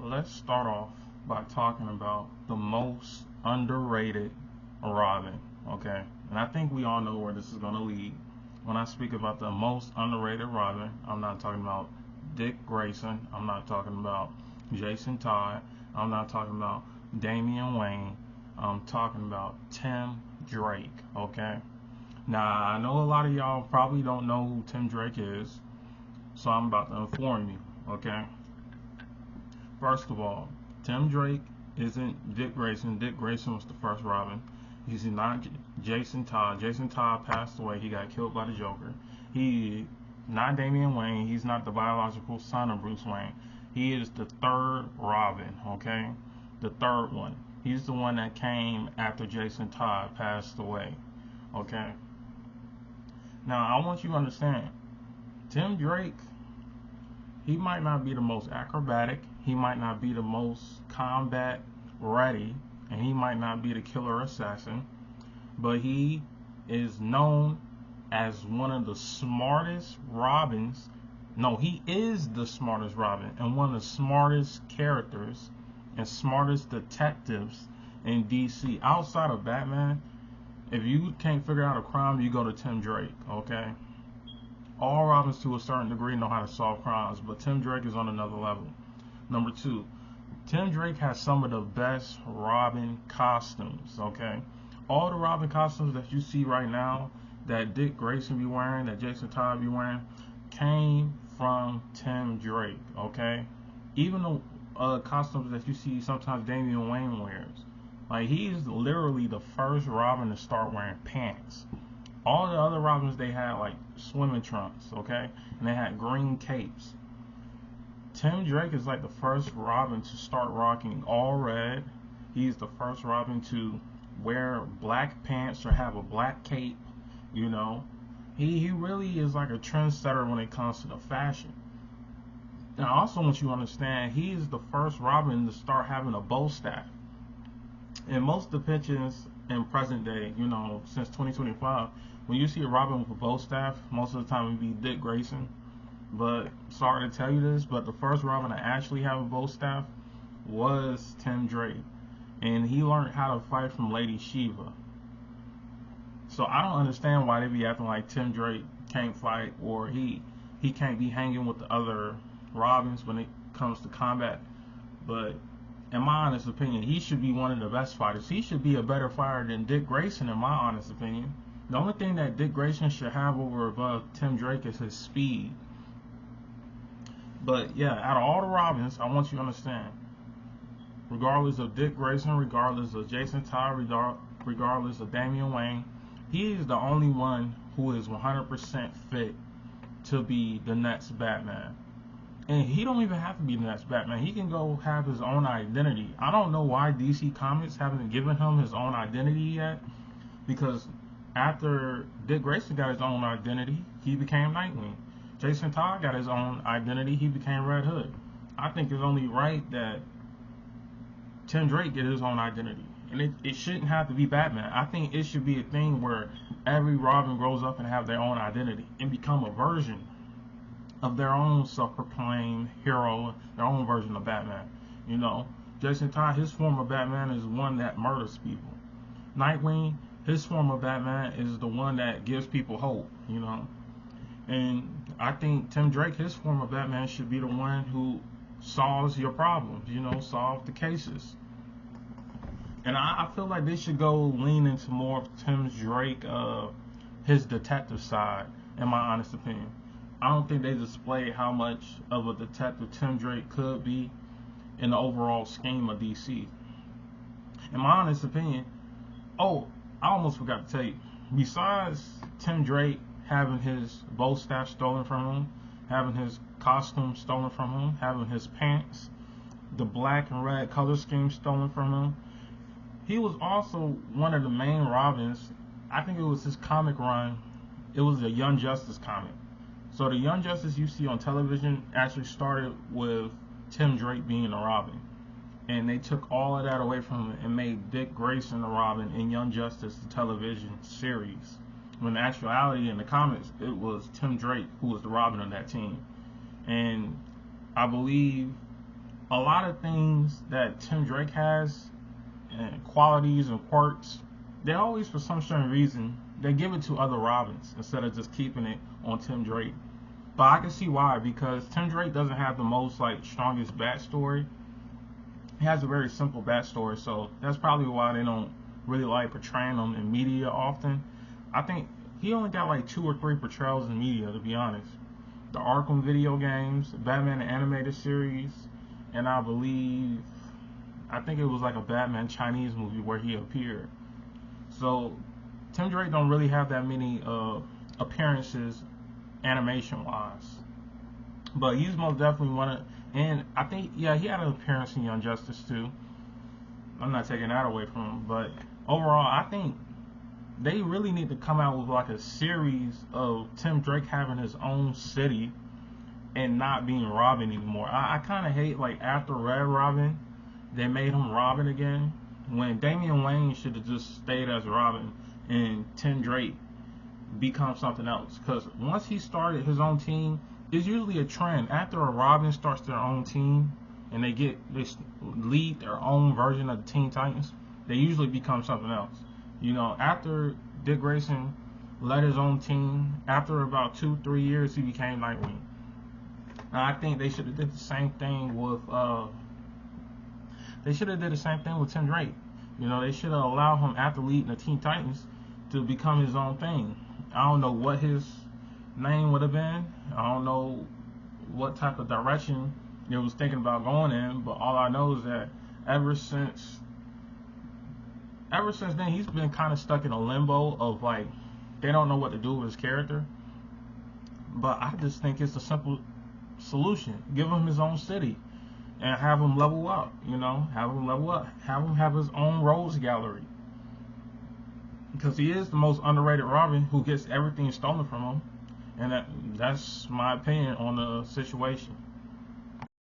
let's start off by talking about the most underrated Robin, okay? And I think we all know where this is going to lead. When I speak about the most underrated Robin, I'm not talking about Dick Grayson. I'm not talking about Jason Todd. I'm not talking about Damian Wayne. I'm talking about Tim Drake, okay? Now, I know a lot of y'all probably don't know who Tim Drake is, so I'm about to inform you, okay? First of all, Tim Drake isn't Dick Grayson. Dick Grayson was the first Robin. He's not Jason Todd. Jason Todd passed away. He got killed by the Joker. He not Damian Wayne. He's not the biological son of Bruce Wayne. He is the third Robin, okay? The third one. He's the one that came after Jason Todd passed away, okay? Now, I want you to understand, Tim Drake, he might not be the most acrobatic, he might not be the most combat ready, and he might not be the killer assassin, but he is known as one of the smartest Robins. No, he is the smartest Robin and one of the smartest characters and smartest detectives in DC. Outside of Batman, if you can't figure out a crime, you go to Tim Drake, okay? All Robins to a certain degree know how to solve crimes, but Tim Drake is on another level. Number two, Tim Drake has some of the best Robin costumes, okay? All the Robin costumes that you see right now, that Dick Grayson be wearing, that Jason Todd be wearing, came from Tim Drake, okay? Even the costumes that you see sometimes Damian Wayne wears. Like, he's literally the first Robin to start wearing pants. All the other Robins, they had like swimming trunks, okay? And they had green capes. Tim Drake is like the first Robin to start rocking all red. He's the first Robin to wear black pants or have a black cape, you know. He really is like a trendsetter when it comes to the fashion. And I also want you to understand, he is the first Robin to start having a bow staff. In most depictions in present day, you know, since 2025, when you see a Robin with a bow staff, most of the time it would be Dick Grayson. But sorry to tell you this, but the first Robin to actually have a bow staff was Tim Drake, and he learned how to fight from Lady Shiva. So I don't understand why they be acting like Tim Drake can't fight, or he can't be hanging with the other Robins when it comes to combat. But in my honest opinion, he should be one of the best fighters. He should be a better fighter than Dick Grayson, in my honest opinion. The only thing that Dick Grayson should have over above Tim Drake is his speed. But yeah, out of all the Robins, I want you to understand, regardless of Dick Grayson, regardless of Jason Todd, regardless of Damian Wayne, he is the only one who is 100% fit to be the next Batman. And he don't even have to be the next Batman. He can go have his own identity. I don't know why DC Comics haven't given him his own identity yet, because after Dick Grayson got his own identity, he became Nightwing. Jason Todd got his own identity, he became Red Hood. I think it's only right that Tim Drake get his own identity. And it shouldn't have to be Batman. I think it should be a thing where every Robin grows up and have their own identity and become a version of their own self-proclaimed hero, their own version of Batman. You know, Jason Todd, his form of Batman is one that murders people. Nightwing, his form of Batman is the one that gives people hope, you know. And I think Tim Drake, his form of Batman should be the one who solves your problems, you know, solve the cases. And I feel like they should go lean into more of Tim Drake, his detective side, in my honest opinion. I don't think they displayed how much of a detective Tim Drake could be in the overall scheme of DC. In my honest opinion, oh, I almost forgot to tell you, besides Tim Drake having his bow staff stolen from him, having his costume stolen from him, having his pants, the black and red color scheme stolen from him, he was also one of the main Robins. I think it was his comic run. It was a Young Justice comic. So the Young Justice you see on television actually started with Tim Drake being a Robin. And they took all of that away from him and made Dick Grayson the Robin in Young Justice, the television series. When in actuality in the comics, it was Tim Drake who was the Robin of that team. And I believe a lot of things that Tim Drake has, and qualities and quirks, they always, for some strange reason, they give it to other Robins instead of just keeping it on Tim Drake. But I can see why, because Tim Drake doesn't have the most like strongest backstory. He has a very simple backstory, so that's probably why they don't really like portraying him in media often. I think he only got like 2 or 3 portrayals in media, to be honest. The Arkham video games, Batman the animated series, and I think it was like a Batman Chinese movie where he appeared. So Tim Drake don't really have that many appearances animation wise, but he's most definitely one of. And I think, yeah, he had an appearance in Young Justice too. I'm not taking that away from him, but overall, I think they really need to come out with like a series of Tim Drake having his own city and not being Robin anymore. I kind of hate, like, after Red Robin, they made him Robin again, when Damian Wayne should have just stayed as Robin and Tim Drake become something else. Because once he started his own team, it's usually a trend. After a Robin starts their own team and they lead their own version of the Teen Titans, they usually become something else. You know, after Dick Grayson led his own team, after about 2-3 years, he became Nightwing. And I think they should have did the same thing with Tim Drake. You know, they should have allowed him, after leading the Teen Titans, to become his own thing. I don't know what his name would have been. I don't know what type of direction they was thinking about going in, but all I know is that ever since then, he's been kind of stuck in a limbo of, like, they don't know what to do with his character. But I just think it's a simple solution. Give him his own city and have him level up, you know, have him have his own rogues gallery, because he is the most underrated Robin who gets everything stolen from him, and that's my opinion on the situation.